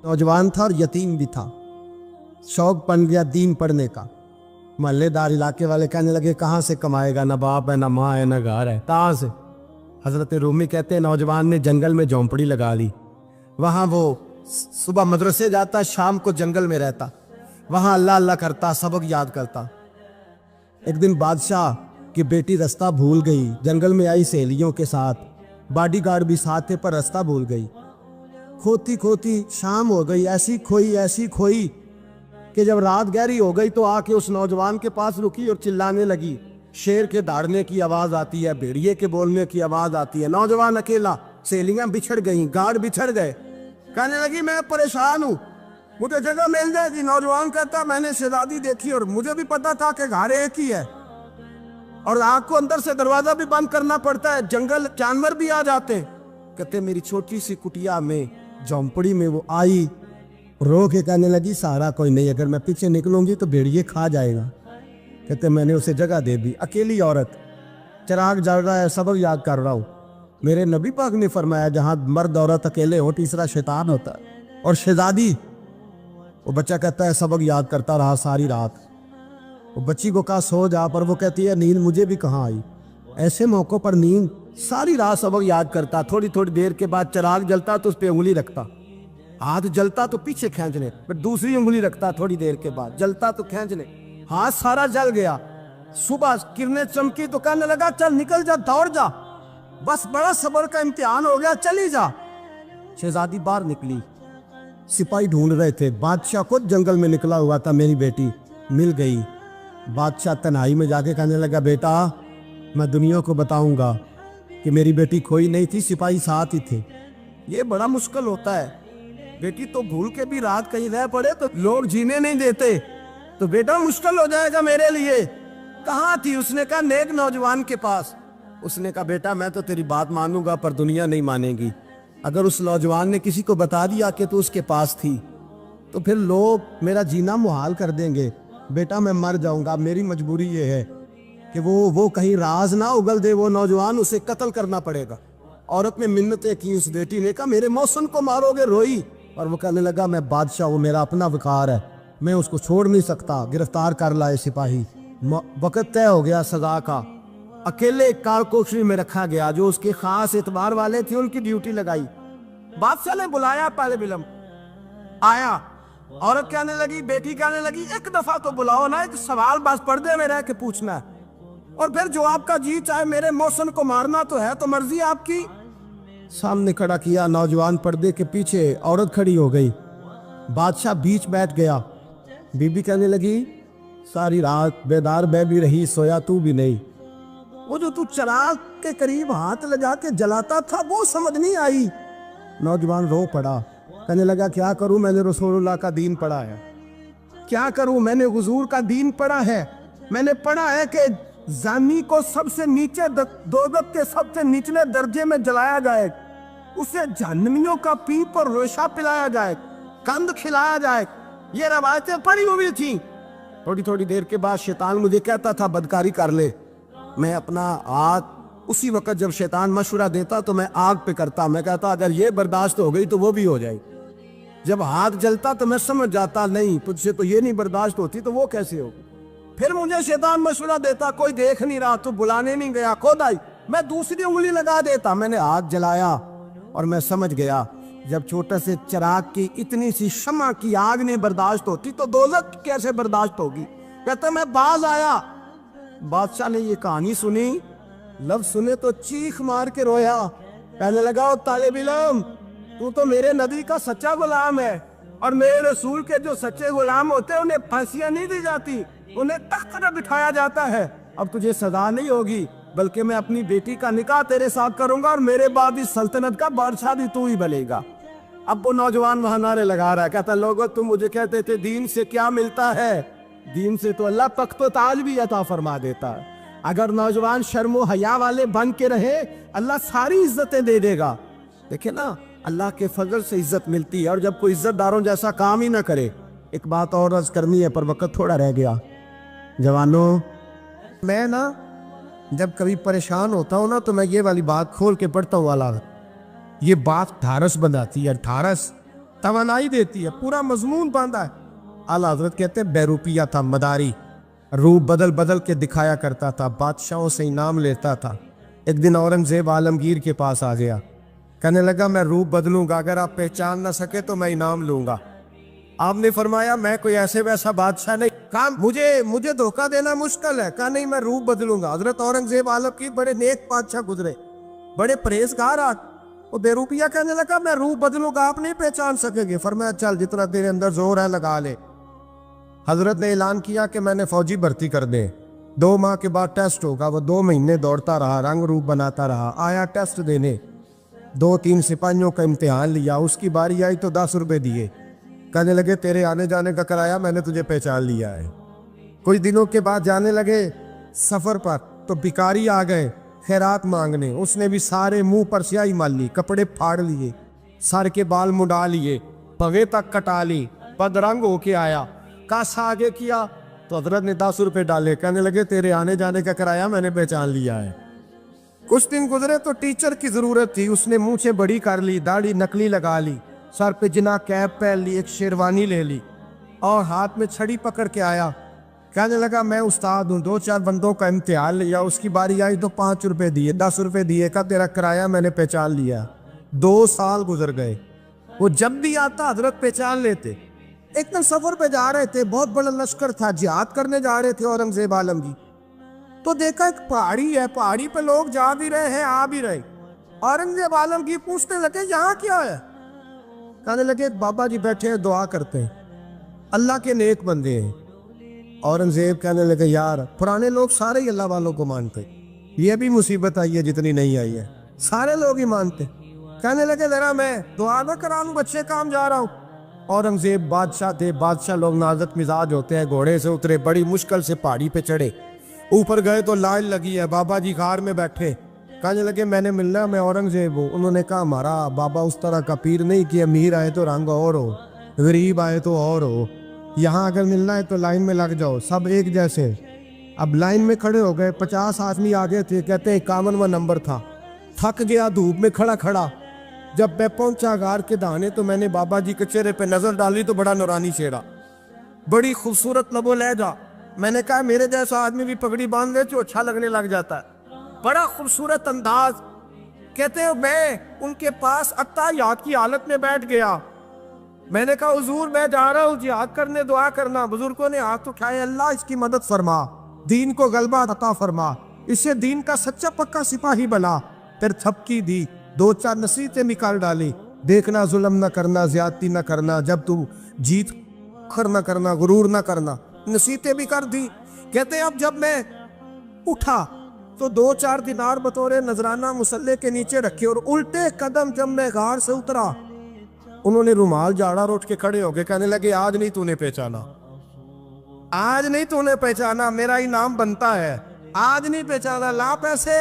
नौजवान था और यतीम भी था। शौक बन गया दीन पढ़ने का। महल्लेदार इलाके वाले कहने लगे कहाँ से कमाएगा, ना बाप है, ना माँ है, ना घर है, कहाँ से। हजरत रूमी कहते हैं नौजवान ने जंगल में झोंपड़ी लगा ली। वहाँ वो सुबह मदरसे जाता, शाम को जंगल में रहता, वहाँ अल्लाह अल्लाह करता, सबक याद करता। एक दिन बादशाह की बेटी रास्ता भूल गई, जंगल में आई सहेलियों के साथ, बॉडीगार्ड भी साथ थे पर रास्ता भूल गई। खोती खोती शाम हो गई, ऐसी खोई कि जब रात गहरी हो गई तो आके उस नौजवान के पास रुकी और चिल्लाने लगी। शेर के दहाड़ने की आवाज आती है, भेड़िए के बोलने की आवाज आती है। नौजवान अकेला, सहेलियां बिछड़ गई, गार्ड बिछड़ गए। कहने लगी मैं परेशान हूँ, मुझे जगह मिल जाएगी। नौजवान कहता मैंने शहजादी देखी और मुझे भी पता था कि घर एक ही है और आग को अंदर से दरवाजा भी बंद करना पड़ता है, जंगल जानवर भी आ जाते हैं। कहते मेरी छोटी सी कुटिया में, झोंपड़ी में वो आई, रो के कहने लगी सहारा कोई नहीं, अगर मैं पीछे निकलूंगी तो भेड़िए खा जाएगा। कहते मैंने उसे जगह दे दी। अकेली औरत, चिराग जल रहा है, सबक याद कर रहा हूँ। मेरे नबी पाक ने फरमाया जहाँ मर्द औरत अकेले हो तीसरा शैतान होता है। और शहजादी, वो बच्चा कहता है सबक याद करता रहा सारी रात। वो बच्ची को कहा सो जा, पर वो कहती है नींद मुझे भी कहाँ आई। ऐसे मौक़ों पर नींद, सारी रात सबक याद करता। थोड़ी थोड़ी देर के बाद चिराग जलता तो उस पर उंगली रखता, हाथ जलता तो पीछे खींचने, फिर दूसरी उंगली रखता, थोड़ी देर के बाद जलता तो खींचने, हाथ सारा जल गया। सुबह किरणें चमकी तो कहने लगा चल निकल जा, दौड़ जा, बस बड़ा सब्र का इम्तिहान हो गया, चली जा। शहजादी बाहर निकली, सिपाही ढूंढ रहे थे। बादशाह खुद जंगल में निकला हुआ था, मेरी बेटी मिल गई। बादशाह तन्हाई में जाके कहने लगा बेटा मैं दुनिया को बताऊंगा कि मेरी बेटी खोई नहीं थी, सिपाही साथ ही थे। ये बड़ा मुश्किल होता है, बेटी तो भूल के भी रात कहीं रह पड़े तो लोग जीने नहीं देते, तो बेटा मुश्किल हो जाएगा मेरे लिए। कहाँ थी? उसने कहा नेक नौजवान के पास। उसने कहा बेटा मैं तो तेरी बात मानूंगा पर दुनिया नहीं मानेगी। अगर उस नौजवान ने किसी को बता दिया कि तू उसके पास थी तो फिर लोग मेरा जीना मुहाल कर देंगे। बेटा मैं मर जाऊंगा, मेरी मजबूरी ये है कि वो कहीं राज ना उगल दे वो नौजवान, उसे कत्ल करना पड़ेगा। औरत ने मिन्नतें की, उस बेटी ने कहा मेरे मौसम को मारोगे, रोई। और वो कहने लगा मैं बादशाह, वो मेरा अपना वकार है, मैं उसको छोड़ नहीं सकता। गिरफ्तार कर लाए सिपाही। वक्त तय हो गया सजा का। अकेले कारकोशरी में रखा गया, जो उसके खास एतबार वाले थे उनकी ड्यूटी लगाई। बादशाह ने बुलाया, पहले बिलम आया। औरत कहने लगी, बेटी कहने लगी एक दफा तो बुलाओ ना, एक सवाल बस पर्दे में रह के पूछना है और फिर जो आपका जी चाहे, मेरे मौसम को मारना तो है, तो मर्जी आपकी। सामने खड़ा किया, नौजवान पर्दे के पीछे, औरत खड़ी हो गई। बादशाह बीच बैठ गया। बीबी कहने लगी सारी रात बेदार मैं भी रही, सोया तू भी नहीं। वो जो तू चिराग के करीब हाथ लगा के जलाता था वो समझ नहीं आई। नौजवान रो पड़ा, कहने लगा क्या करूं, मैंने रसूलुल्लाह का दीन पढ़ा है, क्या करूं, मैंने हुजूर का दीन पढ़ा है। मैंने पढ़ा है कि जानी को सबसे नीचे दोज़ख के सबसे निचले दर्जे में जलाया जाए, उसे जहन्नमियों का पीप और रेशा पिलाया जाए, कंद खिलाया जाए। ये रवायतें पड़ी हुई थी। थोड़ी थोड़ी देर के बाद शैतान मुझे कहता था बदकारी कर ले। मैं अपना हाथ उसी वक्त जब शैतान मशवरा देता तो मैं आग पे करता। मैं कहता अगर ये बर्दाश्त हो गई तो वो भी हो जाएगी। जब हाथ जलता तो मैं समझ जाता नहीं तुझसे तो ये नहीं बर्दाश्त होती तो वो कैसे होगी। फिर मुझे शैतान मशवरा देता कोई देख नहीं रहा, तो बुलाने नहीं गया, खुद आई, मैं दूसरी उंगली लगा देता। मैंने हाथ जलाया और मैं समझ गया जब छोटे से चिराग की इतनी सी शमा की आग नहीं बर्दाश्त होती तो दोज़ख कैसे बर्दाश्त होगी। कहता मैं बाज आया। बादशाह ने ये कहानी सुनी, लफ्ज सुने तो चीख मार के रोया। कहने लगा तालिब इल्म तू तो मेरे नबी का सच्चा गुलाम है, और मेरे रसूल के जो सच्चे गुलाम होते हैं उन्हें फांसियां नहीं दी जाती, उन्हें तख्त पर बिठाया जाता है। अब तुझे सजा नहीं होगी बल्कि मैं अपनी बेटी का निकाह तेरे साथ करूंगा और मेरे बाद इस सल्तनत का बादशाह भी तू ही बनेगा। अब वो नौजवान वहां नारे लगा रहा है, कहता लोगों तुम मुझे कहते थे दीन से क्या मिलता है, दीन से तो अल्लाह तख्त व ताज भी अता फरमा देता है। अगर नौजवान शर्मो हया वाले बन के रहे अल्लाह सारी इज्जतें दे देगा। देखे ना अल्लाह के फजल से इज्जत मिलती है, और जब कोई इज्जतदारों जैसा काम ही ना करे। एक बात और अर्ज करनी है पर वक्त थोड़ा रह गया। जवानों मैं ना जब कभी परेशान होता हूँ ना तो मैं ये वाली बात खोल के पढ़ता हूँ वाला, ये बात ढारस बनाती है। ढारस توانائی دیتی ہے, پورا مضمون باندھا ہے. اعلیٰ حضرت کہتے ہیں بہروپیہ تھا, مداری, روپ بدل بدل کے دکھایا کرتا تھا, بادشاہوں سے انعام لیتا تھا. ایک دن اورنگزیب عالمگیر کے پاس آ گیا, کہنے لگا میں روپ بدلوں گا, اگر آپ پہچان نہ سکے تو میں انعام لوں گا. آپ نے فرمایا میں کوئی ایسے ویسا بادشاہ نہیں, کہا مجھے دھوکہ دینا مشکل ہے. کہا نہیں میں روپ بدلوں گا. حضرت اورنگزیب عالمگیر بڑے نیک بادشاہ گزرے, بڑے پرہیزگار. وہ بہروپیہ کہنے لگا میں روپ بدلوں گا, آپ نہیں پہچان سکیں گے. فرمایا چل جتنا تیرے اندر زور ہے لگا لے. حضرت نے اعلان کیا کہ میں نے فوجی بھرتی کر دیں, 2 ماہ کے بعد ٹیسٹ ہوگا. وہ 2 مہینے دوڑتا رہا, رنگ روپ بناتا رہا, آیا ٹیسٹ دینے, 2-3 سپاہیوں کا امتحان لیا. اس کی باری آئی تو 10 روپے دیے, کہنے لگے تیرے آنے جانے کا کرایہ میں نے تجھے پہچان لیا ہے. کچھ دنوں کے بعد جانے لگے سفر پر, تو بھکاری آ گئے خیرات مانگنے. اس نے بھی سارے منہ پر سیاہی مال لی, کپڑے پھاڑ لیے, سر کے بال مڈا لیے, پگے تک کٹا لی, بدرنگ ہو کے آیا. کاسا آگے کیا تو حضرت نے 10 روپے ڈالے, کہنے لگے تیرے آنے جانے کا کرایہ میں نے پہچان لیا ہے. کچھ دن گزرے تو ٹیچر کی ضرورت تھی. اس نے مونچھیں بڑی کر لی, داڑھی نکلی لگا لی, سر پہ جنا کیپ پہن لی, ایک شیروانی لے لی اور ہاتھ میں چھڑی پکڑ کے آیا. کہنے لگا میں استاد ہوں, 2-4 بندوں کا امتحان لیا. اس کی باری آئی تو 5 روپے دیے, 10 روپے دیے, کہا تیرا کرایہ میں نے پہچان لیا. 2 سال گزر گئے. وہ جب بھی آتا حضرت پہچان لیتے. ایک دن سفر پہ جا رہے تھے, بہت بڑا لشکر تھا, جہاد کرنے جا رہے تھے اورنگزیب عالمگیر. تو دیکھا ایک پہاڑی ہے, پہاڑی پہ لوگ جا بھی رہے ہیں آ بھی رہے. اورنگزیب عالمگیر پوچھنے لگے یہاں کیا ہے؟ کہنے لگے بابا جی بیٹھے ہیں دعا کرتے ہیں, اللہ کے نیک بندے ہیں. اورنگزیب کہنے لگے یار پرانے لوگ سارے ہی اللہ والوں کو مانتے, یہ بھی مصیبت آئی ہے جتنی نہیں آئی ہے, سارے لوگ ہی مانتے. کہنے لگے ذرا میں دعا نہ کرا لوں, بچے کام جا رہا ہوں. اورنگزیب بادشاہ تھے, بادشاہ لوگ نازک مزاج ہوتے ہیں. گھوڑے سے اترے, بڑی مشکل سے پہاڑی پہ چڑھے, اوپر گئے تو لائن لگی ہے. بابا جی غار میں بیٹھے, کہنے لگے میں نے ملنا, میں اورنگزیب ہوں. انہوں نے کہا ہمارا بابا اس طرح کا پیر نہیں کہ امیر آئے تو رنگ اور ہو, غریب آئے تو اور ہو. یہاں اگر ملنا ہے تو لائن میں لگ جاؤ, سب ایک جیسے. اب لائن میں کھڑے ہو گئے, 50 آدمی آگے تھے, کہتے ہیں 51واں نمبر تھا. تھک گیا دھوپ میں کھڑا کھڑا. جب میں پہنچا غار کے دہانے تو میں نے بابا جی کے چہرے پہ نظر ڈالی تو بڑا نورانی چہرہ, بڑی خوبصورت لب و لہجہ. میں نے کہا میرے جیسا آدمی بھی پگڑی باندھ لے تو اچھا لگنے لگ جاتا ہے, بڑا خوبصورت انداز. کہتے ہیں میں ان کے پاس اتحیات کی حالت میں بیٹھ گیا. میں نے کہا حضور میں جا رہا ہوں جہاد کرنے, دعا کرنا. بزرگوں نے ہاتھ اٹھائے, اللہ اس کی مدد فرما, دین کو غلبہ عطا فرما, اسے دین کا سچا پکا سپاہی بنا. پھر تھپکی دی, 2-4 نصیحتیں نکال ڈالی, دیکھنا ظلم نہ کرنا, زیادتی نہ کرنا, جب تم جیت کر نہ کرنا, غرور نہ کرنا, نصیحتیں بھی کر دی. کہتے ہیں اب جب میں اٹھا تو 2-4 دینار بطور نذرانہ مسلح کے نیچے رکھے, اور الٹے قدم جب میں غار سے اترا انہوں نے رومال جھاڑا اور اٹھ کے کھڑے ہو گئے. کہنے لگے آج نہیں تو نے پہچانا, آج نہیں تو نے پہچانا, میرا انعام بنتا ہے, آج نہیں پہچانا, لا پیسے.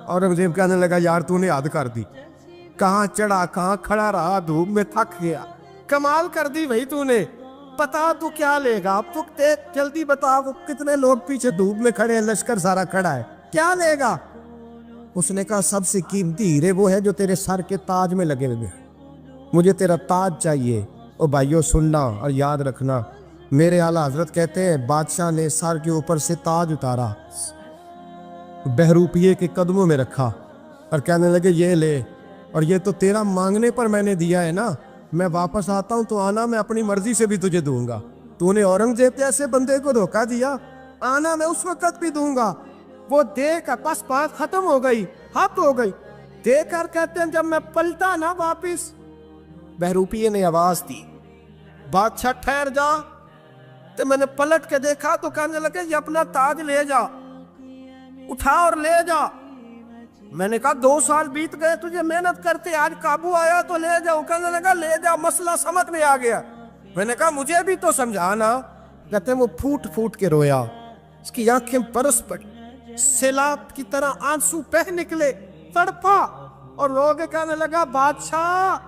اورنگزیب کہنے لگا یار تو نے حد کر دی, کہاں چڑھا کہاں کھڑا رہا, دھوپ میں تھک گیا, کمال کر دی بھائی تو نے. پتا تو کیا لے گا, اب تو جلدی بتا, وہ کتنے لوگ پیچھے دھوپ میں کھڑے ہیں, لشکر سارا کھڑا ہے, کیا لے گا؟ اس نے کہا سب سے قیمتی ہیرے وہ ہے جو تیرے سر کے تاج میں لگے ہوئے, مجھے تیرا تاج چاہیے. او بھائیو سننا اور یاد رکھنا, میرے اعلیٰ حضرت کہتے ہیں بادشاہ نے سر کے اوپر سے تاج اتارا, بہروپیے کے قدموں میں رکھا اور کہنے لگے یہ لے, اور یہ تو تیرا مانگنے پر میں نے دیا ہے نا, میں واپس آتا ہوں تو آنا میں اپنی مرضی سے بھی تجھے دوں گا. تو نے اورنگزیب جیسے بندے کو دھوکہ دیا, آنا میں اس وقت بھی دوں گا. وہ دے کر بس بات ختم ہو گئی, حق ہو گئی. دے کر کہتے ہیں جب میں پلٹا نا واپس, بہروپیے نے آواز دی بادشاہ ٹھہر جا. تو میں نے پلٹ کے دیکھا تو کہنے لگے یہ اپنا تاج لے جا, اٹھا اور لے جا. میں نے کہا 2 سال بیت گئے تجھے محنت کرتے, آج قابو آیا تو لے جاؤ. کہنے لگا لے جا, مسئلہ سمجھ میں آ گیا. میں نے کہا مجھے بھی تو سمجھانا. کہتے ہیں وہ پھوٹ پھوٹ کے رویا, اس کی آنکھیں برس پڑی, سیلاب کی طرح آنسو بہہ نکلے, تڑپا اور رو کے کہنے لگا بادشاہ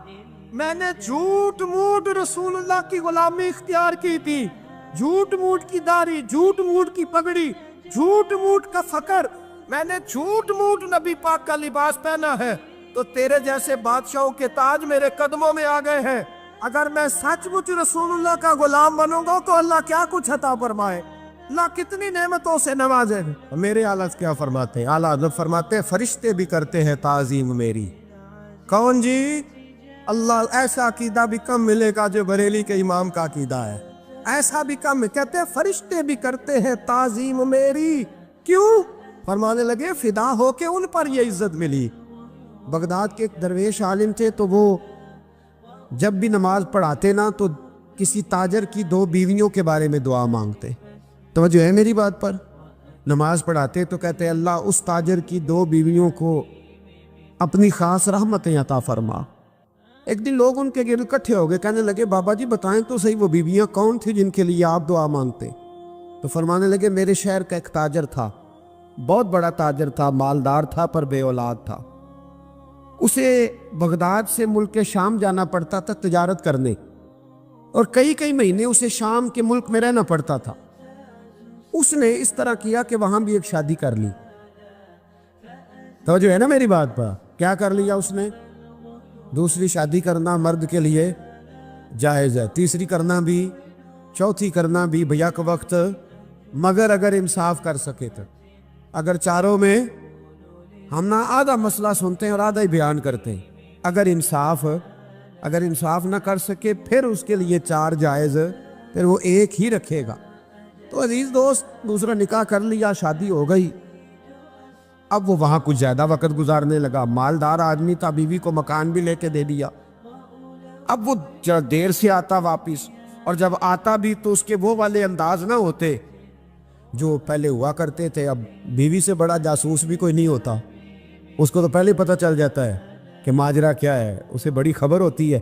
میں نے جھوٹ موٹ رسول اللہ کی غلامی اختیار کی تھی, جھوٹ موٹ کی داڑھی, جھوٹ موٹ کی پگڑی, جھوٹ موٹ کا فقر, میں نے جھوٹ موٹ نبی پاک کا لباس پہنا ہے, تو تیرے جیسے بادشاہوں کے تاج میرے قدموں میں آ گئے ہیں. अगर मैं सचमुच रसूलुल्लाह का गुलाम बनूंगा तो अल्लाह क्या कुछ अता फरमाए, अल्लाह कितनी नेमतों से नवाजे। मेरे आला क्या फरमाते हैं, आला हज़रत फरमाते हैं फरिश्ते भी करते हैं ताज़ीम मेरी। कौन जी? अल्लाह। ऐसा अकीदा भी कम मिलेगा जो बरेली के इमाम का अकीदा है, ऐसा भी कम। कहते हैं फरिश्ते भी करते हैं ताज़ीम मेरी। क्यों? फरमाने लगे फिदा हो के उन पर ये इज्जत मिली। बगदाद के एक दरवेश आलिम थे, तो वो जब भी नमाज पढ़ाते ना तो किसी ताजर की 2 बीवियों के बारे में दुआ मांगते। तवज्जो है मेरी बात पर? नमाज पढ़ाते तो कहते अल्लाह उस ताजर की 2 बीवियों को अपनी खास रहमतें अता फरमा। एक दिन लोग उनके गिर्द इकट्ठे हो गए, कहने लगे बाबा जी बताएं तो सही वो बीवियां कौन थी जिनके लिए आप दुआ मांगते? तो फरमाने लगे मेरे शहर का एक ताजर था, बहुत बड़ा ताजर था, मालदार था पर बे औलाद था। उसे बगदाद से मुल्क शाम जाना पड़ता था तिजारत करने, और कई कई महीने उसे शाम के मुल्क में रहना पड़ता था। उसने इस तरह किया कि वहां भी एक शादी कर ली। तो जो है ना मेरी बात पर, क्या कर लिया उसने? दूसरी शादी करना मर्द के लिए जायज़ है, तीसरी करना भी, चौथी करना भी भैया के वक्त, मगर अगर इंसाफ कर सके तो। अगर चारों में हम ना आधा मसला सुनते हैं और आधा ही बयान करते हैं, अगर इंसाफ ना कर सके फिर उसके लिए 4 जायज़, फिर वो एक ही रखेगा। तो अजीज दोस्त, दूसरा निकाह कर लिया, शादी हो गई। अब वो वहाँ कुछ ज़्यादा वक्त गुजारने लगा, मालदार आदमी था, बीवी को मकान भी लेके दे दिया। अब वो जरा देर से आता वापिस, और जब आता भी तो उसके वो वाले अंदाज ना होते जो पहले हुआ करते थे। अब बीवी से बड़ा जासूस भी कोई नहीं होता, उसको तो पहले पता चल जाता है कि माजरा क्या है, उसे बड़ी खबर होती है।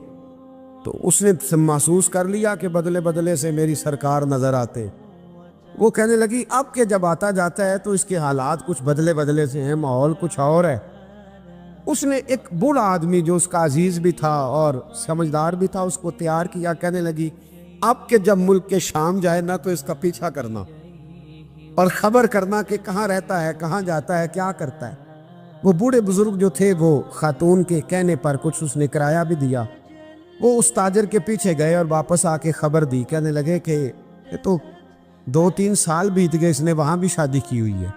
तो उसने महसूस कर लिया कि बदले बदले से मेरी सरकार नज़र आते। वो कहने लगी अब के जब आता जाता है तो इसके हालात कुछ बदले बदले से हैं, माहौल कुछ और है। उसने एक बूढ़ा आदमी जो उसका अजीज़ भी था और समझदार भी था उसको तैयार किया। कहने लगी अब के जब मुल्क के शाम जाए ना तो इसका पीछा करना और ख़बर करना कि कहाँ रहता है, कहाँ जाता है, क्या करता है। वो बूढ़े बुजुर्ग जो थे वो खातून के कहने पर कुछ उसने किराया भी दिया। वो उस ताजर के पीछे गए और वापस आके खबर दी। कहने लगे कि ये तो 2-3 साल बीत गए, इसने वहाँ भी शादी की हुई है,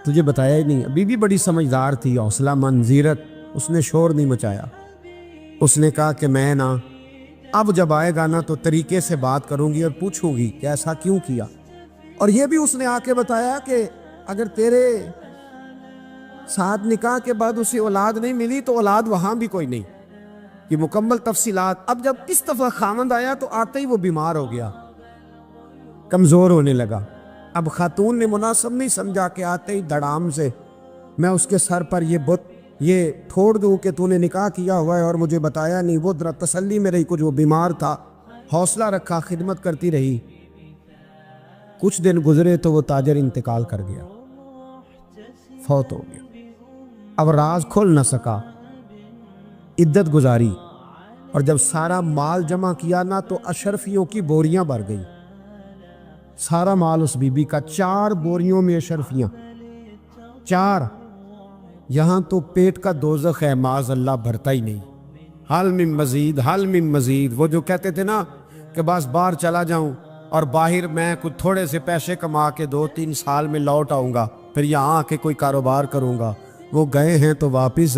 तुझे बताया ही नहीं। बीवी बड़ी समझदार थी, हौसला मंद, ज़ीरत, उसने शोर नहीं मचाया। उसने कहा कि मैं ना अब जब आएगा ना तो तरीके से बात करूँगी और पूछूंगी कि ऐसा क्यों किया। और ये भी उसने आके बताया कि अगर तेरे साथ निकाह के बाद उसे औलाद नहीं मिली तो औलाद वहाँ भी कोई नहीं, कि मुकम्मल तफसीलात। अब जब इस दफ़ा खामद आया तो आते ही वो बीमार हो गया, कमज़ोर होने लगा। अब खातून ने मुनासिब नहीं समझा कि आते ही धड़ाम से मैं उसके सर पर ये ठोड़ दूँ कि तूने निकाह किया हुआ है और मुझे बताया नहीं। वो जरा तसल्ली में रही, कुछ वो बीमार था, हौसला रखा, खिदमत करती रही। कुछ दिन गुजरे तो वो ताजर इंतकाल कर गया, फौत हो गया। अब राज खोल न सका, इद्दत गुजारी, और जब सारा माल जमा किया ना तो अशरफियों की बोरियां भर गई। सारा माल उस बीबी का, 4 बोरियों में अशरफियां, 4। यहाँ तो पेट का दोज़ख है, माज़ अल्लाह, भरता ही नहीं। हाल मिन मजीद, हाल मिन मजीद। वो जो कहते थे ना कि बस बाहर चला जाऊं और बाहर मैं कुछ थोड़े से पैसे कमा के 2-3 साल में लौट आऊँगा, फिर यहाँ आके कोई कारोबार करूँगा, वो गए हैं तो वापस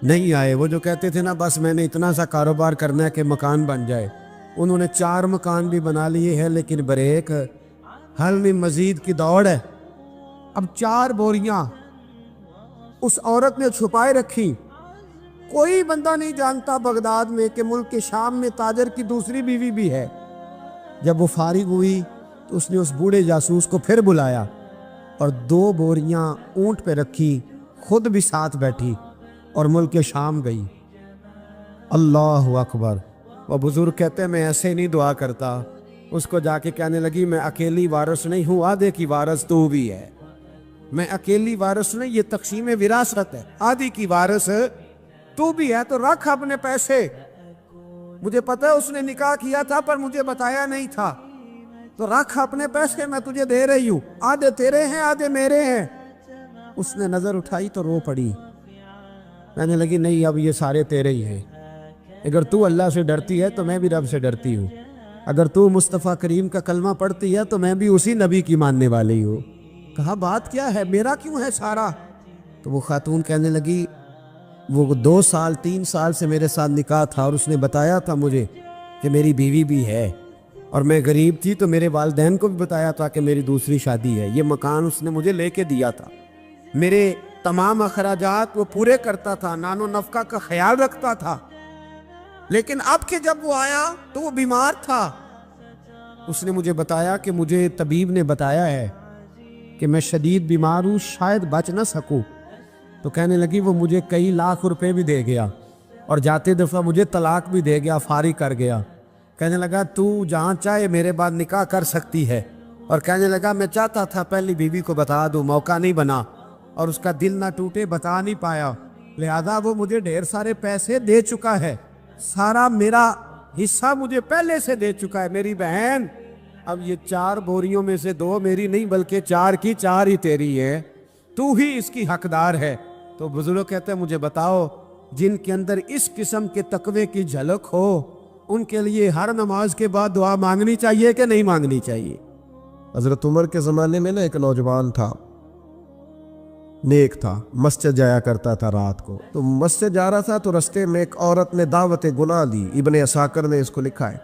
नहीं आए। वो जो कहते थे ना बस मैंने इतना सा कारोबार करना है कि मकान बन जाए, उन्होंने 4 मकान भी बना लिए हैं, लेकिन ब्रेक हल में मजीद की दौड़ है। अब 4 बोरियां उस औरत ने छुपाए रखी। कोई बंदा नहीं जानता बगदाद में कि मुल्क के शाम में ताजर की दूसरी बीवी भी है। जब वो फारिग हुई तो उसने उस बूढ़े जासूस को फिर बुलाया और 2 बोरियां ऊंट पे रखी, खुद भी साथ बैठी और मुल्क के शाम गई। अल्लाह अकबर। वह बुजुर्ग कहते हैं मैं ऐसे नहीं दुआ करता। उसको जाके कहने लगी मैं अकेली वारिस नहीं हूँ, आधे की वारिस तू भी है। मैं अकेली वारिस नहीं, ये तक़सीम विरासत है, आधी की वारिस तू भी है। तो रख अपने पैसे, मुझे पता है उसने निकाह किया था पर मुझे बताया नहीं था, तो रख अपने पैसे, मैं तुझे दे रही हूँ, आधे तेरे हैं आधे मेरे हैं। उसने नजर उठाई तो रो पड़ी, कहने लगी नहीं अब ये सारे तेरे ही हैं, اگر تو اللہ سے ڈرتی ہے تو میں بھی رب سے ڈرتی ہوں، اگر تو مصطفیٰ کریم کا کلمہ پڑھتی ہے تو میں بھی اسی نبی کی ماننے والی ہوں۔ کہا بات کیا ہے، میرا کیوں ہے سارا؟ تو وہ خاتون کہنے لگی وہ 2 سال 3 سال سے میرے ساتھ نکاح تھا اور اس نے بتایا تھا مجھے کہ میری بیوی بھی ہے، اور میں غریب تھی تو میرے والدین کو بھی بتایا تھا کہ میری دوسری شادی ہے۔ یہ مکان اس نے مجھے لے کے دیا تھا، میرے تمام اخراجات وہ پورے کرتا تھا، نان و نفقہ کا خیال رکھتا تھا، لیکن اب کہ جب وہ آیا تو وہ بیمار تھا۔ اس نے مجھے بتایا کہ مجھے طبیب نے بتایا ہے کہ میں شدید بیمار ہوں، شاید بچ نہ سکوں۔ تو کہنے لگی وہ مجھے کئی لاکھ روپے بھی دے گیا اور جاتے دفعہ مجھے طلاق بھی دے گیا، فارغ کر گیا۔ کہنے لگا تو جہاں چاہے میرے بعد نکاح کر سکتی ہے، اور کہنے لگا میں چاہتا تھا پہلی بیوی کو بتا دوں، موقع نہیں بنا اور اس کا دل نہ ٹوٹے، بتا نہیں پایا، لہذا وہ مجھے ڈھیر سارے پیسے دے چکا ہے، سارا میرا حصہ مجھے پہلے سے دے چکا ہے۔ میری بہن اب یہ 4 بوریوں میں سے 2 میری نہیں بلکہ 4 کی 4 ہی تیری ہے، تو ہی اس کی حقدار ہے۔ تو بزرگ کہتے ہیں مجھے بتاؤ جن کے اندر اس قسم کے تقوی کی جھلک ہو ان کے لیے ہر نماز کے بعد دعا مانگنی چاہیے کہ نہیں مانگنی چاہیے؟ حضرت عمر کے زمانے میں ایک نوجوان تھا، نیک تھا، مسجد جایا کرتا تھا رات کو۔ تو مسجد جا رہا تھا تو رستے میں ایک عورت نے دعوت گناہ دی، ابن عساکر نے اس کو لکھا ہے۔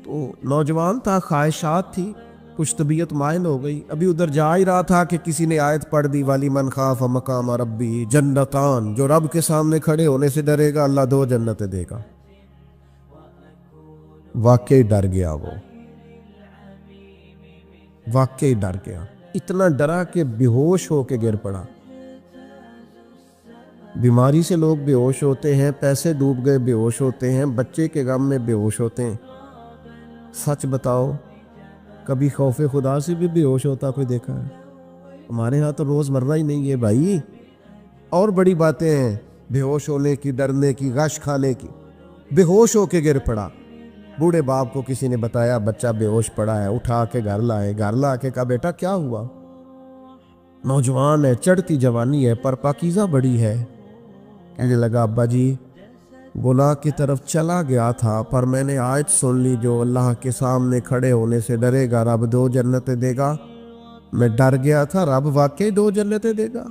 تو نوجوان تھا، خواہشات تھی، کچھ طبیعت مائل ہو گئی، ابھی ادھر جا ہی رہا تھا کہ کسی نے آیت پڑھ دی والی من خاف مقام ربی جنتان، جو رب کے سامنے کھڑے ہونے سے ڈرے گا اللہ 2 جنتیں دے گا۔ واقعی ڈر گیا، وہ واقعی ڈر گیا، اتنا ڈرا کہ بے ہوش ہو کے گر پڑا۔ بیماری سے لوگ بے ہوش ہوتے ہیں، پیسے ڈوب گئے بے ہوش ہوتے ہیں، بچے کے غم میں بے ہوش ہوتے ہیں۔ سچ بتاؤ کبھی خوف خدا سے بھی بے ہوش ہوتا کوئی دیکھا ہے؟ ہمارے ہاں تو روز مرہ ہی نہیں ہے بھائی، اور بڑی باتیں ہیں بے ہوش ہونے کی، ڈرنے کی، غش کھانے کی۔ بے ہوش ہو کے گر پڑا، بوڑھے باپ کو کسی نے بتایا بچہ بے ہوش پڑا ہے، اٹھا کے گھر لائے، گھر لا کے کہا بیٹا کیا ہوا؟ نوجوان ہے، چڑھتی جوانی ہے پر پاکیزہ بڑی ہے۔ کہنے لگا ابا جی گناہ کی طرف چلا گیا تھا پر میں نے آیت سن لی جو اللہ کے سامنے کھڑے ہونے سے ڈرے گا رب 2 جنتیں دے گا، میں ڈر گیا تھا، رب واقعی 2 جنتیں دے گا۔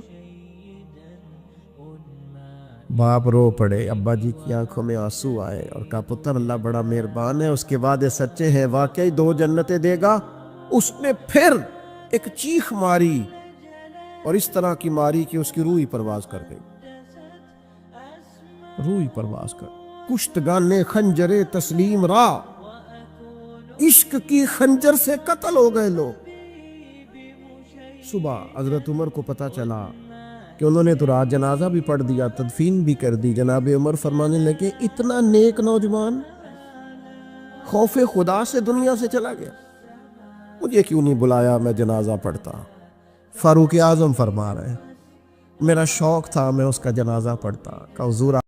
باپ رو پڑے، ابا جی کی آنکھوں میں آنسو آئے اور کہا پتر اللہ بڑا مہربان ہے، اس کے وعدے سچے ہیں، واقعی 2 جنتیں دے گا۔ اس نے پھر ایک چیخ ماری اور اس طرح کی ماری کہ اس کی روح ہی پرواز کر گئی، روح ہی پرواز کر۔ کشتگان خنجر تسلیم را، عشق کی خنجر سے قتل ہو گئے لوگ۔ صبح حضرت عمر کو پتہ چلا کہ انہوں نے تو رات جنازہ بھی پڑھ دیا، تدفین بھی کر دی۔ جناب عمر فرمانے لگے اتنا نیک نوجوان خوف خدا سے دنیا سے چلا گیا، مجھے کیوں نہیں بلایا میں جنازہ پڑھتا؟ فاروق اعظم فرما رہے ہیں میرا شوق تھا میں اس کا جنازہ پڑھتا۔ کہ حضور